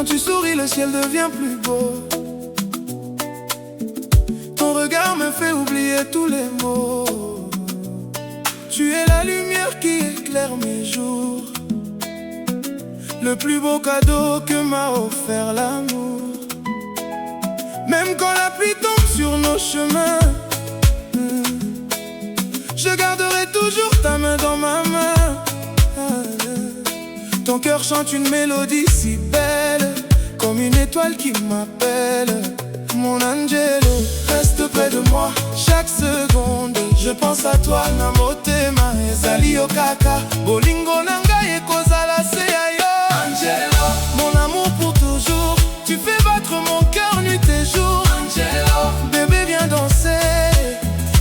Quand tu souris, le ciel devient plus beau. Ton regard me fait oublier tous les maux. Tu es la lumière qui éclaire mes jours, le plus beau cadeau que m'a offert l'amour. Même quand la pluie tombe sur nos chemins, je garderai toujours ta main dans ma main. Ton cœur chante une mélodie si belle, comme une étoile qui m'appelle. Mon angelo, reste près de moi chaque seconde. Je pense à toi, namotema ezali okaka. Bolingo nanga ekozala se ya yo. Angelo, mon amour pour toujours. Tu fais battre mon cœur nuit et jour. Angelo, bébé viens danser.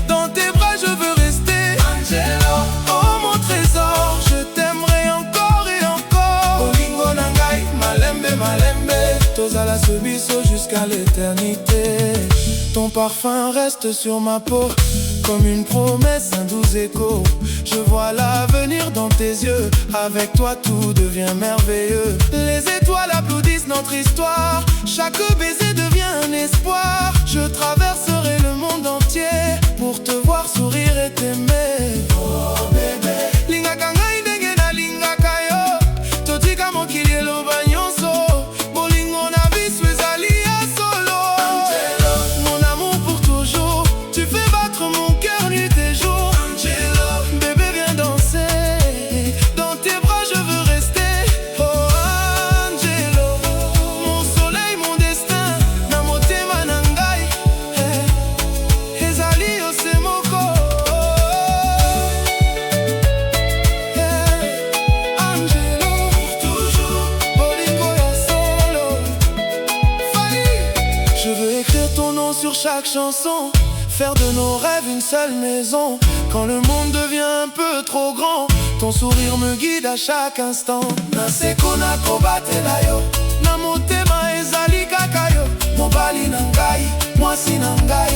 Dans tes bras je veux rester. Angelo, oh mon trésor, je t'aimerai encore et encore. Bolingo nangai, malembe malembe, tozala sebiso jusqu'à l'éternité. Ton parfum reste sur ma peau, comme une promesse, un doux écho. Je vois l'avenir dans tes yeux. Avec toi tout devient merveilleux. Les étoiles applaudissent notre histoire. Chaque baiser devient un espoir. Je traverserai le monde entier pour te voir sourire et t'aimer. Oh bébé, lingaka ngai ndenge na lingaka yo. Totika mokili eloba nyonso. Bolingo na biso ezali ya solo. Angelo, mon amour pour toujours. Tu fais battre mon cœur nuit et jour. Angelo, bébé viens danser. Dans tes bras je veux rester. Oh Angelo, mon soleil, mon destin. Na motema na ngai ezali ose moko. Angelo, pour toujours. Bolingo ya solo. Fali. Je veux écrire ton nom sur chaque chanson, faire de nos rêves une seule maison. Quand le monde devient un peu trop grand, ton sourire me guide à chaque instant. Naseko nakobatela yo, na motema ezali kaka yo. Mobali na ngai, mwasi na ngai,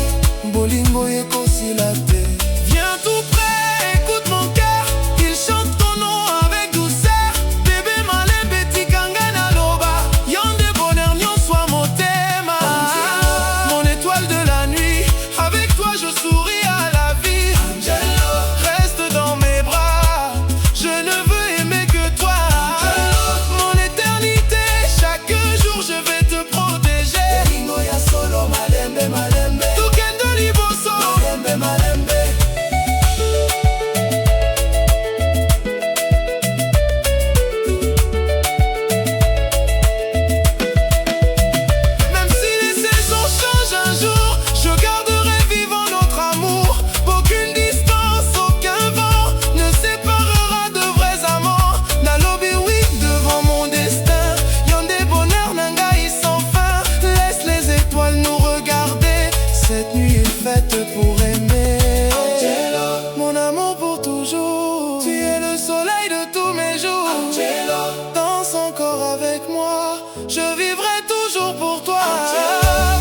bolingo ekosila te. Viens tout près, écoute mon cœur, il chante ton nom avec douceur. Bébé malembe tikanga na loba, yonde bonheur nyonso a motema. Mon étoile de la nuit, avec toi je souris à la vie. Angelo, reste dans mes bras, je ne veux aimer que toi. Angelo, mon éternité, chaque jour je vais te protéger. Bolingo ya solo, malembe malembe, tukendo liboso, malembe malembe. Même si les saisons changent un jour, je garderai vivant notre amour. Aucune distance, aucun vent ne séparera de vrais amants. Nalobi oui devant mon destin, yonde bonheur nangai sans fin. Laisse les étoiles nous regarder, cette nuit est faite pour aimer. Angelo, mon amour pour toujours. Tu es le soleil de tous mes jours. Angelo, danse encore avec moi, je vivrai toujours pour toi.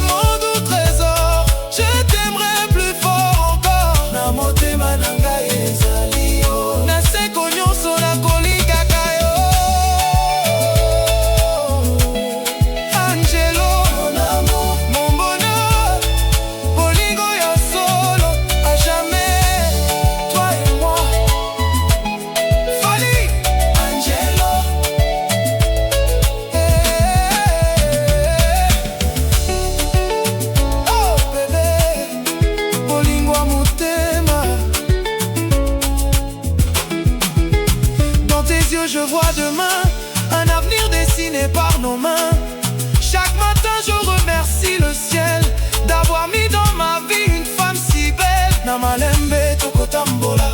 Mon doux trésor, je t'aimerai plus fort encore. Na motema na ngai ezali yo, naseko nyonso nakolingaka yo. Angelo, mon amour, mon bonheur, bolingo ya solo, à jamais, toi et moi. Fali, Angelo, oh bébé, bolingo a motema. Dans tes yeux je vois demain, un avenir dessiné par nos mains. Chaque matin je remercie le ciel d'avoir mis dans ma vie une femme si belle. Na malembe tokotambola,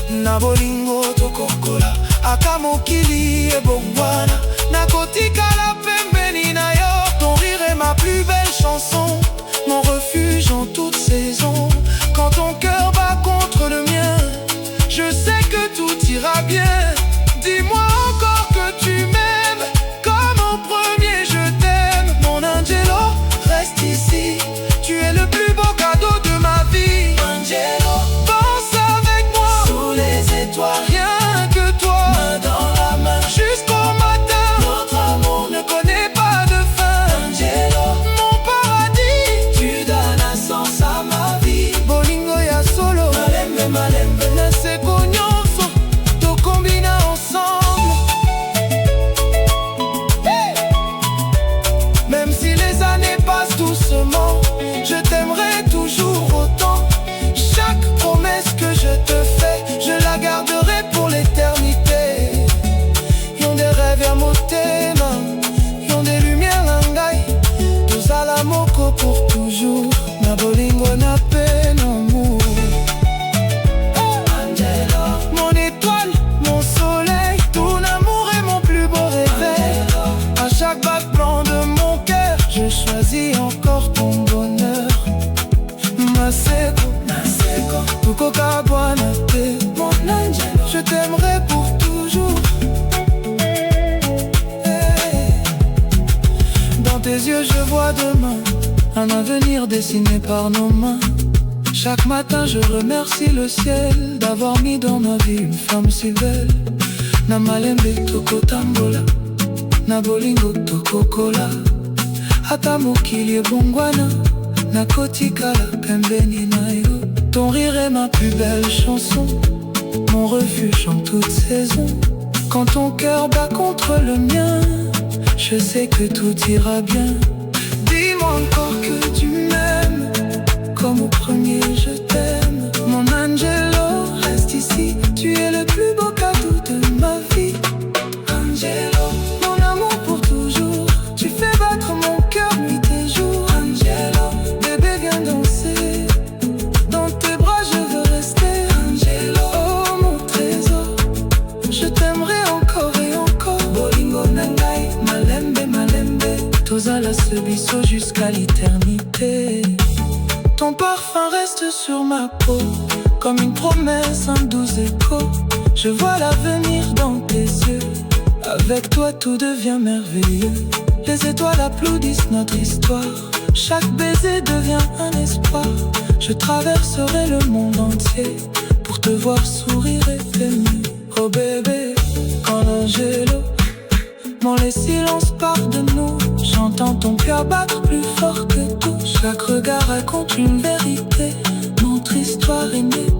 na bolingo tokokola, aka mokili ebongwana, nakotikala pembeni na yo. Ton rire est ma plus belle chanson, mon refuge en toute saison. Quand ton cœur bat contre le mien, je sais que tout ira bien. Dis-moi encore que tu m'aimes, comme en premier je t'aime. Mon Angelo, reste ici, tu es le plus beau cadeau de ma vie. Angelo, pense avec moi, sous les étoiles, rien que toi, main dans la main, jusqu'au matin. Notre amour ne connaît pas de Copacabana, t'es mon angelo. Je t'aimerai pour toujours. Hey. Dans tes yeux je vois demain, un avenir dessiné par nos mains. Chaque matin je remercie le ciel d'avoir mis dans ma vie une femme si belle. Na malembe toko tambola, na bolingo toko kola. Ata mokili ebongwana, na kotikala pembeni na yo. Ton rire est ma plus belle chanson, mon refuge en toute saison. Quand ton cœur bat contre le mien, je sais que tout ira bien. Dis-moi encore que tu m'aimes, comme au premier je t'aime. Mon angelo, reste ici, tu es le plus beau cadeau de ma vie. Angelo, mon amour pour toujours, tu fais battre mon cœur nuit et jour. Angelo, bébé viens danser, dans tes bras je veux rester. Angelo, oh mon trésor, je t'aimerai encore et encore. Bolingo nangai, malembe malembe, tozala ce biso jusqu'à l'éternité. Ton parfum reste sur ma peau, comme une promesse, un doux écho. Je vois l'avenir dans tes yeux, avec toi tout devient merveilleux. Les étoiles applaudissent notre histoire, chaque baiser devient un espoir. Je traverserai le monde entier pour te voir sourire et t'aimer. Oh bébé, quand Angelo, mon les silences partent de nous. J'entends ton cœur battre plus fort que tout. Chaque regard raconte une vérité, notre histoire est née